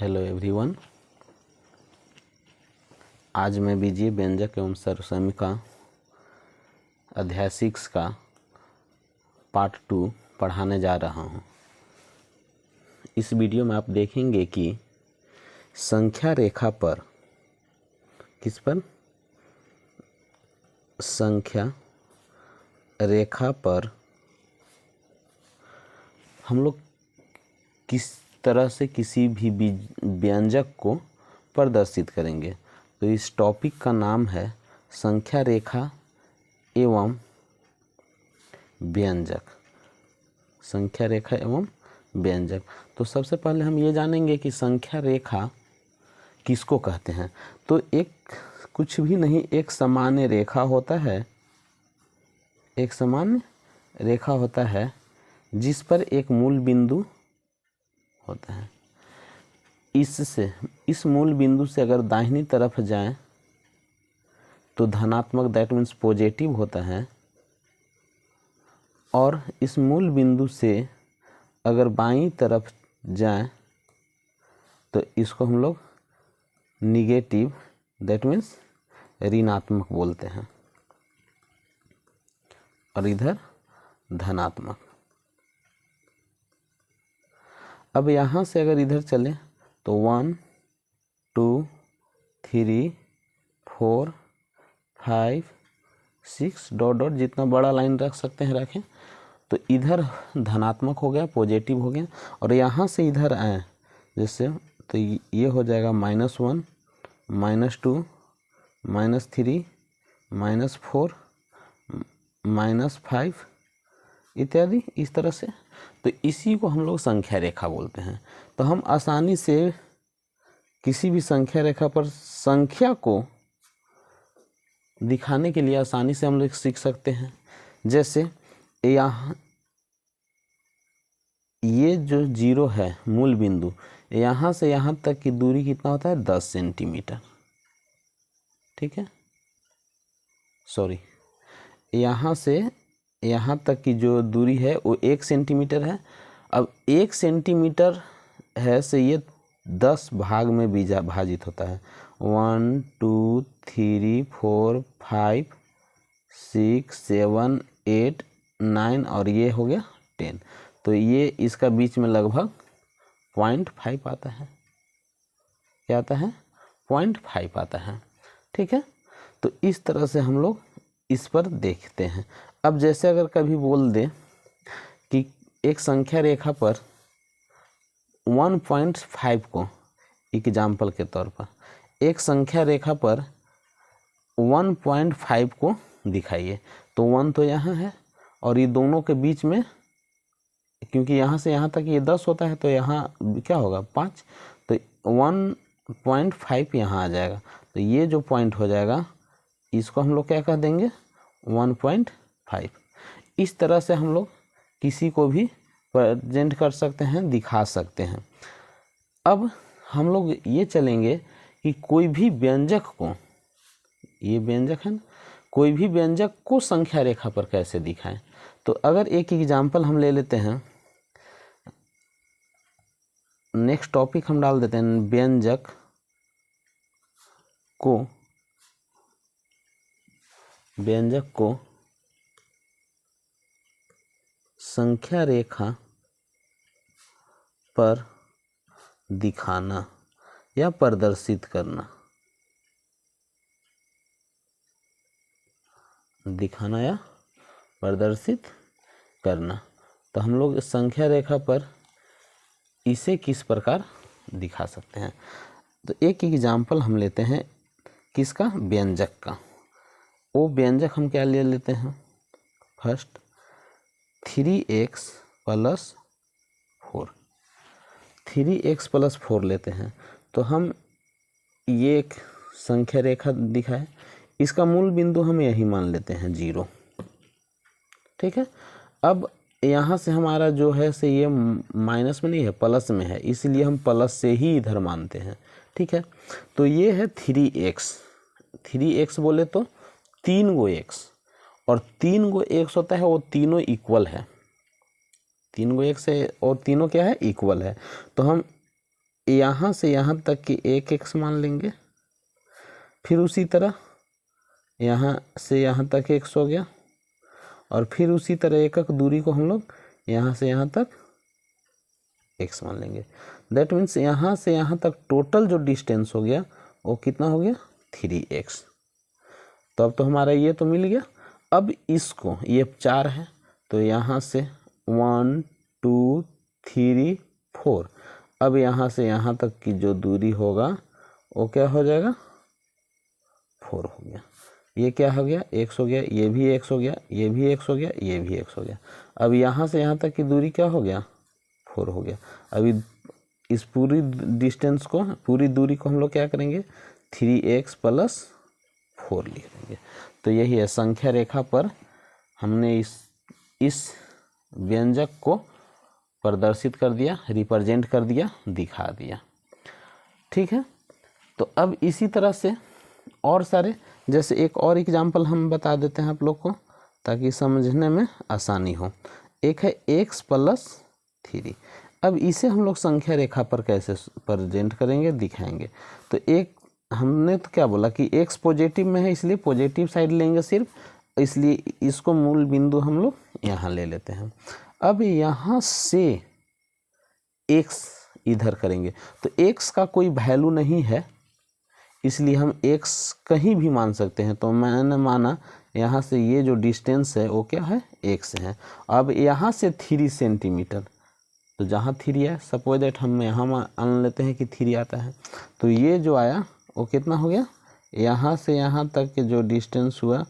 Hello everyone. आज मैं बीजीय व्यंजक एवं सर्वसमी का अध्याय 6 का पार्ट 2 पढ़ाने जा रहा हूँ। इस वीडियो में आप देखेंगे कि संख्या रेखा पर, किस पर, संख्या रेखा पर हम लोग किस तरह से किसी भी व्यंजक को प्रदर्शित करेंगे। तो इस टॉपिक का नाम है संख्या रेखा एवं व्यंजक। संख्या रेखा एवं व्यंजक। तो सबसे पहले हम ये जानेंगे कि संख्या रेखा किसको कहते हैं। तो एक कुछ भी नहीं, एक सामान्य रेखा होता है, एक सामान्य रेखा होता है जिस पर एक मूल बिंदु होता है। इस मूल बिंदु से अगर दाहिनी तरफ जाएं तो धनात्मक, दैट मीन्स पॉजिटिव होता है, और इस मूल बिंदु से अगर बाईं तरफ जाएं तो इसको हम लोग निगेटिव, दैट मीन्स ऋणात्मक बोलते हैं, और इधर धनात्मक। अब यहाँ से अगर इधर चले तो 1 2 3 4 5 6 डॉट डॉट, जितना बड़ा लाइन रख सकते हैं रखें। तो इधर धनात्मक हो गया, पॉजिटिव हो गया, और यहाँ से इधर आए जैसे, तो ये हो जाएगा -1 -2 -3 -4 -5 इत्यादि, इस तरह से। तो इसी को हम लोग संख्या रेखा बोलते हैं। तो हम आसानी से किसी भी संख्या रेखा पर संख्या को दिखाने के लिए आसानी से हम लोग सीख सकते हैं। जैसे यहाँ ये जो 0 है मूल बिंदु, यहाँ से यहाँ तक की दूरी कितना होता है? 10 सेंटीमीटर। ठीक है, सॉरी, यहाँ से यहाँ तक की जो दूरी है वो 1 सेंटीमीटर है। अब 1 सेंटीमीटर है से ये 10 भाग में विभाजित होता है। 1 2 3 4 5 6 7 8 9 और ये हो गया 10। तो ये इसका बीच में लगभग 0.5 आता है। क्या आता है? 0.5 आता है। ठीक है, तो इस तरह से हम लोग इस पर देखते हैं। अब जैसे अगर कभी बोल दे कि एक संख्या रेखा पर 1.5 को, एग्जाम्पल के तौर पर एक संख्या रेखा पर 1.5 को दिखाइए, तो 1 तो यहाँ है और ये दोनों के बीच में, क्योंकि यहाँ से यहाँ तक ये 10 होता है तो यहाँ क्या होगा? 5। तो 1.5 यहाँ आ जाएगा। तो ये जो पॉइंट हो जाएगा इसको हम लोग क्या कह देंगे? 1.5। इस तरह से हम लोग किसी को भी प्रेजेंट कर सकते हैं, दिखा सकते हैं। अब हम लोग ये चलेंगे कि कोई भी व्यंजक को, ये व्यंजक है ना, कोई भी व्यंजक को संख्या रेखा पर कैसे दिखाएं। तो अगर एक एग्जाम्पल हम ले लेते हैं, नेक्स्ट टॉपिक हम डाल देते हैं, व्यंजक को संख्या रेखा पर दिखाना या प्रदर्शित करना, दिखाना या प्रदर्शित करना। तो हम लोग संख्या रेखा पर इसे किस प्रकार दिखा सकते हैं। तो एक एग्जाम्पल हम लेते हैं, किसका? व्यंजक का। वो व्यंजक हम क्या ले लेते हैं? फर्स्ट 3x + 4, 3x + 4 लेते हैं। तो हम ये एक संख्या रेखा दिखाए, इसका मूल बिंदु हम यही मान लेते हैं 0। ठीक है, अब यहाँ से हमारा जो है से ये माइनस में नहीं है, प्लस में है, इसलिए हम प्लस से ही इधर मानते हैं। ठीक है, तो ये है 3x। 3x बोले तो 3 गो x, और 3 गो x होता है, वो तीनों इक्वल है। 3 गो x है और तीनों क्या है? इक्वल है। तो हम यहाँ से यहाँ तक की एक एक्स मान लेंगे, फिर उसी तरह यहाँ से यहाँ तक एक्स हो गया, और फिर उसी तरह एकक दूरी को हम लोग यहाँ से यहाँ तक एक्स मान लेंगे। दैट मीन्स यहाँ से यहाँ तक टोटल जो डिस्टेंस हो गया वो कितना हो गया 3x। तो अब तो हमारा ये तो मिल गया। अब इसको, ये 4 है तो यहाँ से 1 2 3 4, अब यहाँ से यहाँ तक की जो दूरी होगा वो क्या हो जाएगा 4 हो गया। ये क्या हो गया x हो गया, ये भी x हो गया, ये भी x हो गया, ये भी x हो गया। अब यहाँ से यहाँ तक की दूरी क्या हो गया 4 हो गया। अभी इस पूरी डिस्टेंस को, पूरी दूरी को हम लोग क्या करेंगे 3x + 4 लिख देंगे। तो यही है, संख्या रेखा पर हमने इस व्यंजक को प्रदर्शित कर दिया, रिप्रेजेंट कर दिया, दिखा दिया। ठीक है, तो अब इसी तरह से और सारे, जैसे एक और एग्जाम्पल हम बता देते हैं आप लोग को ताकि समझने में आसानी हो। एक है x + 3। अब इसे हम लोग संख्या रेखा पर कैसे प्रेजेंट करेंगे, दिखाएंगे। तो एक हमने तो क्या बोला कि x पॉजिटिव में है, इसलिए पॉजिटिव साइड लेंगे सिर्फ, इसलिए इसको मूल बिंदु हम लोग यहाँ ले लेते हैं। अब यहाँ से x इधर करेंगे तो x का कोई वैल्यू नहीं है, इसलिए हम x कहीं भी मान सकते हैं। तो मैंने माना यहाँ से ये जो डिस्टेंस है वो क्या है x है। अब यहाँ से 3 सेंटीमीटर, तो जहाँ 3 है, सपोज दैट हम यहाँ मान लेते हैं कि 3 आता है, तो ये जो आया वो कितना हो गया, यहाँ से यहाँ तक के जो डिस्टेंस हुआ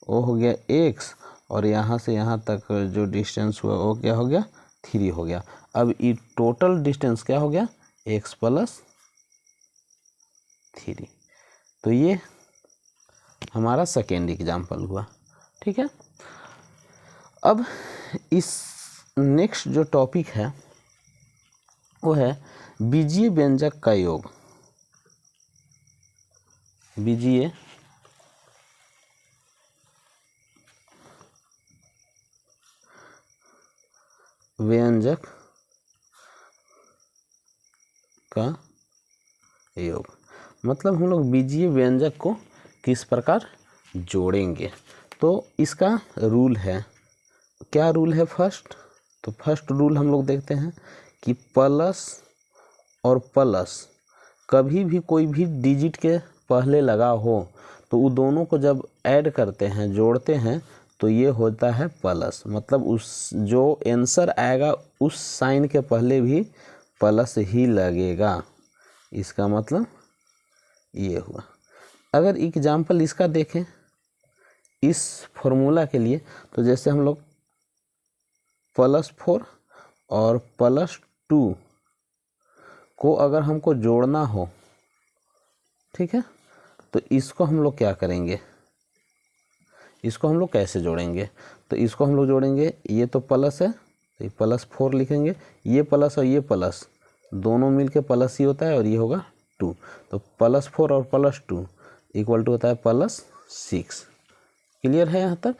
वो हो गया x, और यहाँ से यहाँ तक जो डिस्टेंस हुआ वो क्या हो गया 3 हो गया। अब ये टोटल डिस्टेंस क्या हो गया x + 3। तो ये हमारा सेकेंड एग्जाम्पल हुआ। ठीक है, अब इस नेक्स्ट जो टॉपिक है वो है बीजीय व्यंजक का योग। बीजीय व्यंजक का योग, मतलब हम लोग बीजीय व्यंजक को किस प्रकार जोड़ेंगे। तो इसका रूल है, क्या रूल है फर्स्ट, तो फर्स्ट रूल हम लोग देखते हैं कि प्लस और प्लस कभी भी कोई भी डिजिट के पहले लगा हो तो वो दोनों को जब ऐड करते हैं, जोड़ते हैं, तो ये होता है प्लस। मतलब उस जो आंसर आएगा उस साइन के पहले भी प्लस ही लगेगा, इसका मतलब ये हुआ। अगर एग्जाम्पल इसका देखें इस फॉर्मूला के लिए, तो जैसे हम लोग +4 और +2 को अगर हमको जोड़ना हो, ठीक है, तो इसको हम लोग क्या करेंगे, इसको हम लोग कैसे जोड़ेंगे। तो इसको हम लोग जोड़ेंगे, ये तो प्लस है तो ये +4 लिखेंगे, ये प्लस और ये प्लस दोनों मिलके प्लस ही होता है और ये होगा 2, तो +4 और +2 = होता है +6। क्लियर है यहाँ तक।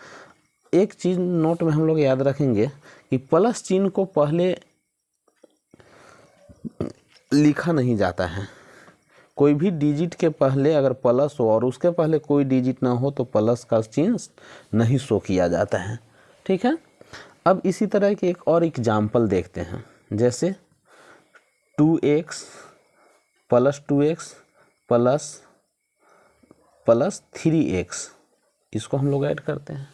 एक चीज़ नोट में हम लोग याद रखेंगे कि प्लस चिन्ह को पहले लिखा नहीं जाता है। कोई भी डिजिट के पहले अगर प्लस हो और उसके पहले कोई डिजिट ना हो तो प्लस का चिन्ह नहीं शो किया जाता है। ठीक है, अब इसी तरह के एक और एग्जाम्पल देखते हैं, जैसे 2x + 2x + 3x, इसको हम लोग ऐड करते हैं।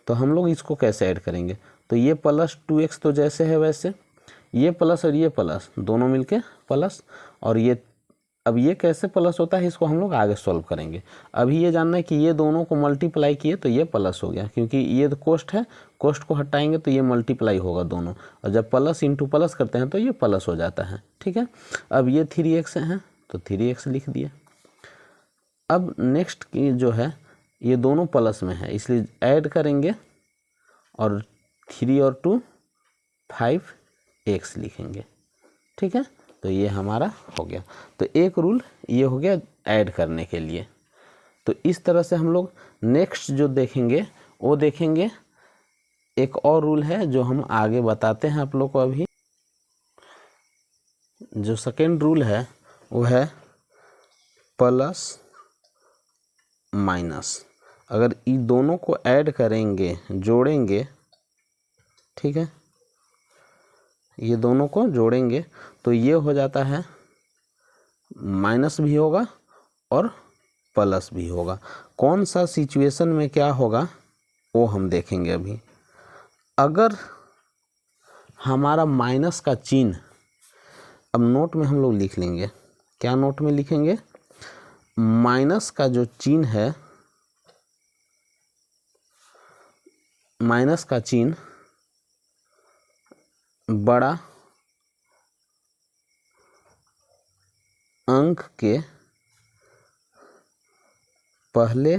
तो हम लोग इसको कैसे ऐड करेंगे, तो ये +2x तो जैसे है वैसे, ये प्लस और ये प्लस दोनों मिलके प्लस, और ये अब ये कैसे प्लस होता है इसको हम लोग आगे सॉल्व करेंगे। अभी ये जानना है कि ये दोनों को मल्टीप्लाई किए तो ये प्लस हो गया, क्योंकि ये तो कोष्ट है, कोष्ट को हटाएंगे तो ये मल्टीप्लाई होगा दोनों, और जब प्लस इंटू प्लस करते हैं तो ये प्लस हो जाता है। ठीक है, अब ये 3x है तो 3x लिख दिए। अब नेक्स्ट की जो है ये दोनों प्लस में है इसलिए ऐड करेंगे, और 3 और 2 5x लिखेंगे। ठीक है, तो ये हमारा हो गया। तो एक रूल ये हो गया ऐड करने के लिए। तो इस तरह से हम लोग नेक्स्ट जो देखेंगे वो देखेंगे, एक और रूल है जो हम आगे बताते हैं आप लोग को। अभी जो सेकेंड रूल है वो है प्लस माइनस। अगर इन दोनों को ऐड करेंगे, जोड़ेंगे, ठीक है, ये दोनों को जोड़ेंगे तो ये हो जाता है माइनस भी होगा और प्लस भी होगा। कौन सा सिचुएशन में क्या होगा वो हम देखेंगे अभी। अगर हमारा माइनस का चिन्ह, अब नोट में हम लोग लिख लेंगे, क्या नोट में लिखेंगे, माइनस का जो चिन्ह है, माइनस का चिन्ह बड़ा अंक के पहले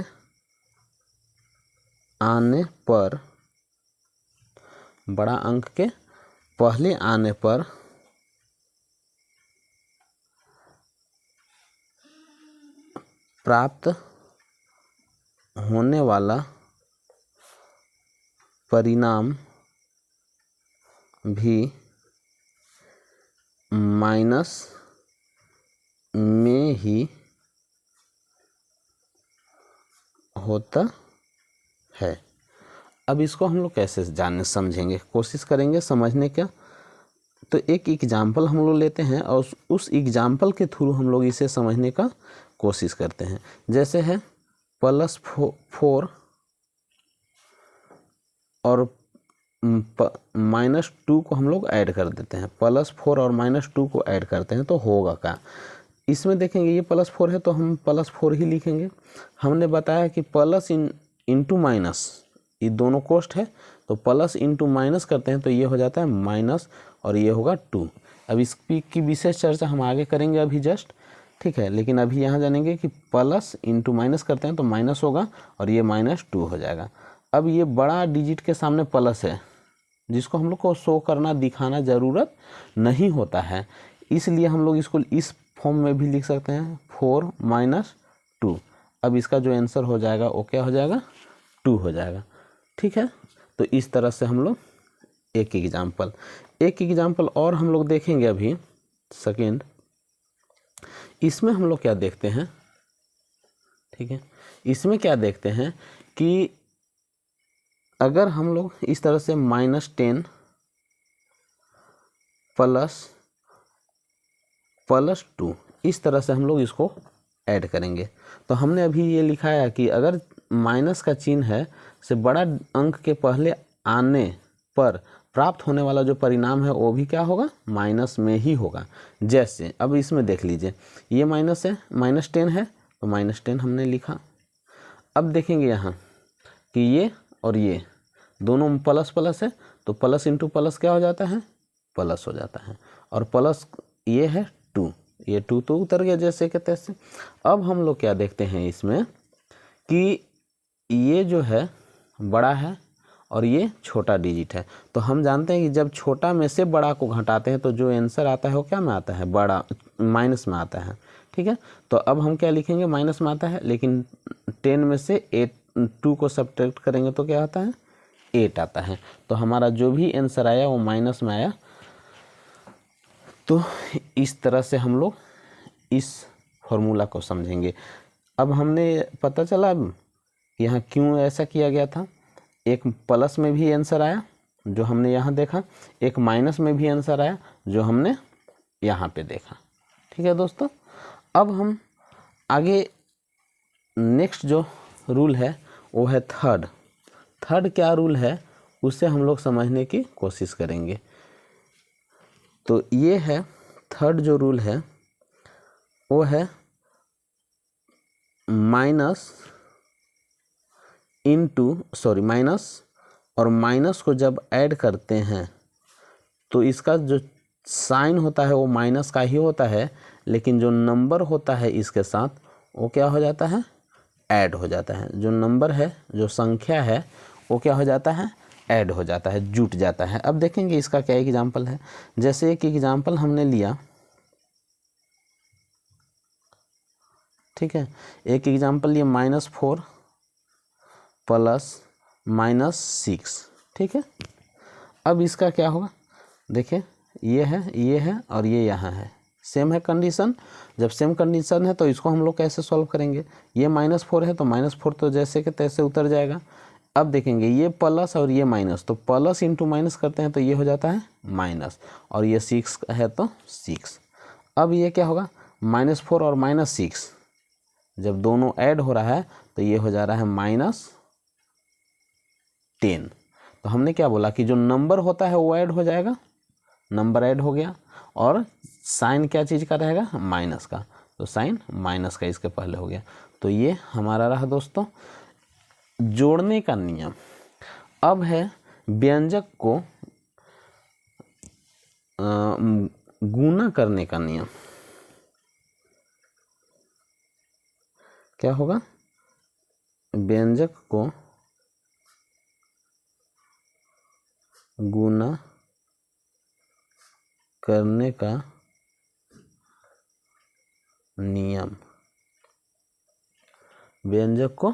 आने पर, बड़ा अंक के पहले आने पर प्राप्त होने वाला परिणाम भी माइनस में ही होता है। अब इसको हम लोग कैसे जानने समझेंगे, कोशिश करेंगे समझने का। तो एक एग्जाम्पल हम लोग लेते हैं और उस एग्जाम्पल के थ्रू हम लोग इसे समझने का कोशिश करते हैं। जैसे है +4 और -2 को हम लोग ऐड कर देते हैं, +4 और -2 को ऐड करते हैं तो होगा क्या। इसमें देखेंगे ये +4 है तो हम +4 ही लिखेंगे। हमने बताया कि प्लस इंटू माइनस ये दोनों कोष्ट है, तो प्लस इंटू माइनस करते हैं तो ये हो जाता है माइनस और ये होगा 2। अब इसकी विशेष चर्चा हम आगे करेंगे अभी जस्ट, ठीक है। लेकिन अभी यहाँ जानेंगे कि प्लस इंटू माइनस करते हैं तो माइनस होगा और ये -2 हो जाएगा। अब ये बड़ा डिजिट के सामने प्लस है, जिसको हम लोग को शो करना, दिखाना ज़रूरत नहीं होता है, इसलिए हम लोग इसको इस फॉर्म में भी लिख सकते हैं, 4 - 2। अब इसका जो आंसर हो जाएगा वो क्या हो जाएगा, 2 हो जाएगा, ठीक है। तो इस तरह से हम लोग एक एग्जाम्पल और हम लोग देखेंगे अभी सेकेंड। इसमें हम लोग क्या देखते हैं, ठीक है, इसमें क्या देखते हैं कि अगर हम लोग इस तरह से -10 प्लस 2 इस तरह से हम लोग इसको ऐड करेंगे, तो हमने अभी ये लिखा है कि अगर माइनस का चिन्ह है से बड़ा अंक के पहले आने पर प्राप्त होने वाला जो परिणाम है वो भी क्या होगा, माइनस में ही होगा। जैसे अब इसमें देख लीजिए, ये माइनस है, -10 है तो -10 हमने लिखा। अब देखेंगे यहाँ कि ये और ये दोनों प्लस है तो प्लस इंटू प्लस क्या हो जाता है, प्लस हो जाता है, और प्लस ये है 2, ये 2 तो उतर गया जैसे के तैसे। अब हम लोग क्या देखते हैं इसमें कि ये जो है बड़ा है और ये छोटा डिजिट है, तो हम जानते हैं कि जब छोटा में से बड़ा को घटाते हैं तो जो आंसर आता है वो क्या में आता है, बड़ा माइनस में आता है, ठीक है। तो अब हम क्या लिखेंगे, माइनस में आता है, लेकिन 10 में से 2 को सब्ट्रैक्ट करेंगे तो क्या आता है, 8 आता है। तो हमारा जो भी आंसर आया वो माइनस में आया। तो इस तरह से हम लोग इस फॉर्मूला को समझेंगे। अब हमने पता चला यहाँ क्यों ऐसा किया गया था, एक प्लस में भी आंसर आया जो हमने यहाँ देखा, एक माइनस में भी आंसर आया जो हमने यहाँ पे देखा, ठीक है दोस्तों। अब हम आगे नेक्स्ट जो रूल है वो है थर्ड क्या रूल है उससे हम लोग समझने की कोशिश करेंगे। तो ये है थर्ड जो रूल है वो है माइनस और माइनस को जब ऐड करते हैं तो इसका जो साइन होता है वो माइनस का ही होता है, लेकिन जो नंबर होता है इसके साथ वो क्या हो जाता है, ऐड हो जाता है। जो नंबर है, जो संख्या है वो क्या हो जाता है, ऐड हो जाता है, जुट जाता है। अब देखेंगे इसका क्या एग्जाम्पल है। जैसे एक एग्जाम्पल हमने लिया, ठीक है, एक एग्जाम्पल ये -4 + -6, ठीक है। अब इसका क्या होगा, देखिए ये है और ये यहाँ है, सेम है कंडीशन। जब सेम कंडीशन है तो इसको हम लोग कैसे सॉल्व करेंगे, ये -4 है तो -4 तो जैसे कि तैसे उतर जाएगा। अब देखेंगे ये प्लस और ये माइनस, तो प्लस इंटू माइनस करते हैं तो ये हो जाता है माइनस, और ये 6 है तो 6। अब ये क्या होगा, -4 और -6 जब दोनों ऐड हो रहा है तो ये हो जा रहा है -10। तो हमने क्या बोला कि जो नंबर होता है वो ऐड हो जाएगा, नंबर ऐड हो गया, और साइन क्या चीज़ का रहेगा, माइनस का, तो साइन माइनस का इसके पहले हो गया। तो ये हमारा रहा दोस्तों जोड़ने का नियम। अब है व्यंजक को गुणा करने का नियम। क्या होगा, व्यंजक को गुणा करने का नियम, व्यंजक को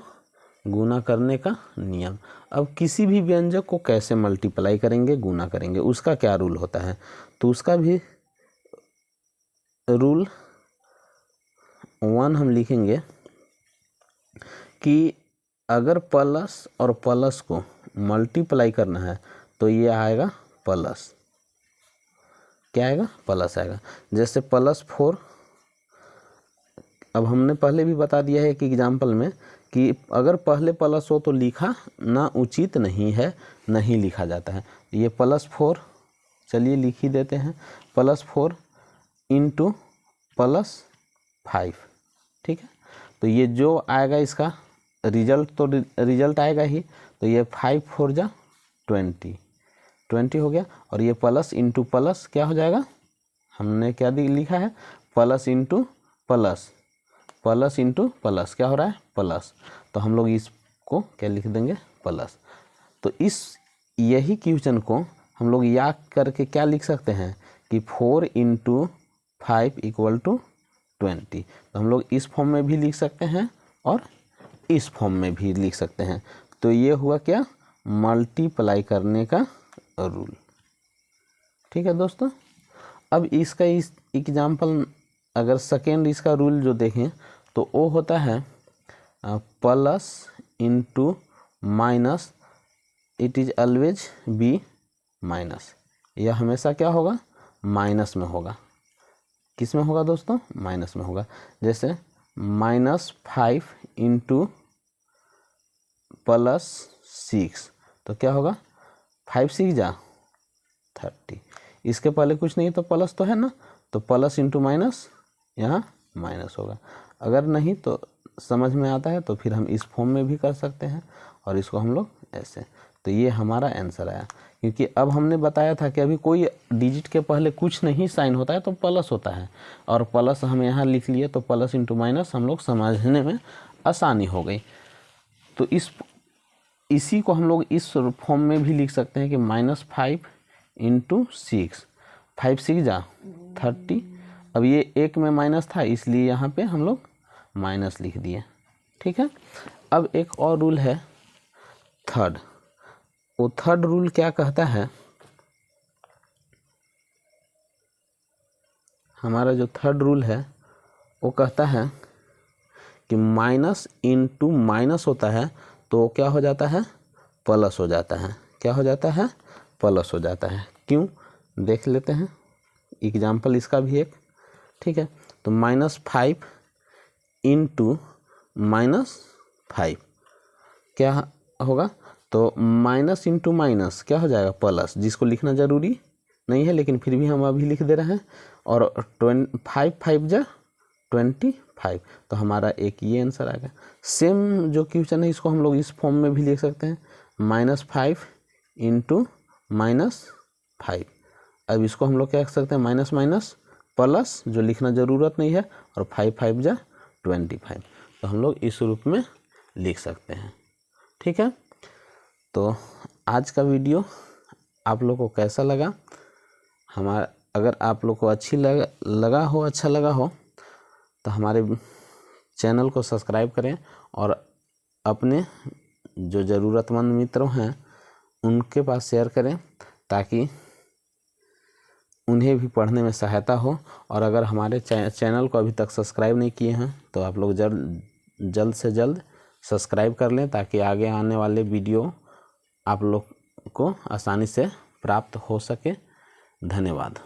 गुणा करने का नियम। अब किसी भी व्यंजक को कैसे मल्टीप्लाई करेंगे, गुणा करेंगे, उसका क्या रूल होता है, तो उसका भी रूल 1 हम लिखेंगे कि अगर प्लस और प्लस को मल्टीप्लाई करना है तो ये आएगा प्लस, क्या आएगा, प्लस आएगा। जैसे +4, अब हमने पहले भी बता दिया है एक एग्जाम्पल में कि अगर पहले प्लस हो तो लिखा ना उचित नहीं है, नहीं लिखा जाता है। ये +4 चलिए लिख ही देते हैं, +4 इंटू +5, ठीक है। तो ये जो आएगा इसका रिजल्ट, तो रिजल्ट आएगा ही, तो ये 5 4 जा 20 हो गया, और ये प्लस इंटू प्लस क्या हो जाएगा, हमने क्या लिखा है, plus into plus, plus into plus क्या हो रहा है, प्लस, तो हम लोग इसको क्या लिख देंगे, प्लस। तो इस यही क्वेश्चन को हम लोग याद करके क्या लिख सकते हैं कि 4 इंटू 5 इक्वल टू 20। तो हम लोग इस फॉर्म में भी लिख सकते हैं और इस फॉर्म में भी लिख सकते हैं। तो ये हुआ क्या, मल्टीप्लाई करने का रूल, ठीक है दोस्तों। अब इसका इस एग्जाम्पल अगर सेकेंड इसका रूल जो देखें तो वो होता है plus into minus, it is always be minus, यह हमेशा क्या होगा, माइनस में होगा। किस में होगा दोस्तों, माइनस में होगा। जैसे -5 इंटू +6, तो क्या होगा, 5 6 जा 30, इसके पहले कुछ नहीं तो प्लस तो है ना, तो प्लस इंटू माइनस यहाँ माइनस होगा। अगर नहीं तो समझ में आता है तो फिर हम इस फॉर्म में भी कर सकते हैं, और इसको हम लोग ऐसे। तो ये हमारा आंसर आया, क्योंकि अब हमने बताया था कि अभी कोई डिजिट के पहले कुछ नहीं साइन होता है तो प्लस होता है, और प्लस हम यहाँ लिख लिए तो प्लस इंटू माइनस हम लोग समझने में आसानी हो गई। तो इसी को हम लोग इस फॉर्म में भी लिख सकते हैं कि -5 इंटू 6, 5 6 जा 30। अब ये एक में माइनस था इसलिए यहाँ पे हम लोग माइनस लिख दिए, ठीक है। अब एक और रूल है थर्ड, वो थर्ड रूल क्या कहता है, हमारा जो थर्ड रूल है वो कहता है कि माइनस इंटू माइनस होता है तो क्या हो जाता है, प्लस हो जाता है। क्या हो जाता है, प्लस हो जाता है। क्यों, देख लेते हैं एग्जाम्पल इसका भी एक, ठीक है। तो -5 इंटू -5 क्या होगा, तो माइनस इंटू माइनस क्या हो जाएगा, प्लस, जिसको लिखना ज़रूरी नहीं है लेकिन फिर भी हम अभी लिख दे रहे हैं। और 5 5 जा 25, तो हमारा एक ये आंसर आएगा। सेम जो क्वेश्चन है इसको हम लोग इस फॉर्म में भी लिख सकते हैं, -5 इंटू -5। अब इसको हम लोग क्या कर सकते हैं, माइनस माइनस प्लस, जो लिखना ज़रूरत नहीं है, और 5 5 जा 25, तो हम लोग इस रूप में लिख सकते हैं, ठीक है। तो आज का वीडियो आप लोग को कैसा लगा, हमारा अगर आप लोग को अच्छा लगा हो तो हमारे चैनल को सब्सक्राइब करें, और अपने जो ज़रूरतमंद मित्रों हैं उनके पास शेयर करें, ताकि उन्हें भी पढ़ने में सहायता हो। और अगर हमारे चैनल को अभी तक सब्सक्राइब नहीं किए हैं तो आप लोग जल्द से जल्द सब्सक्राइब कर लें, ताकि आगे आने वाले वीडियो आप लोग को आसानी से प्राप्त हो सके। धन्यवाद।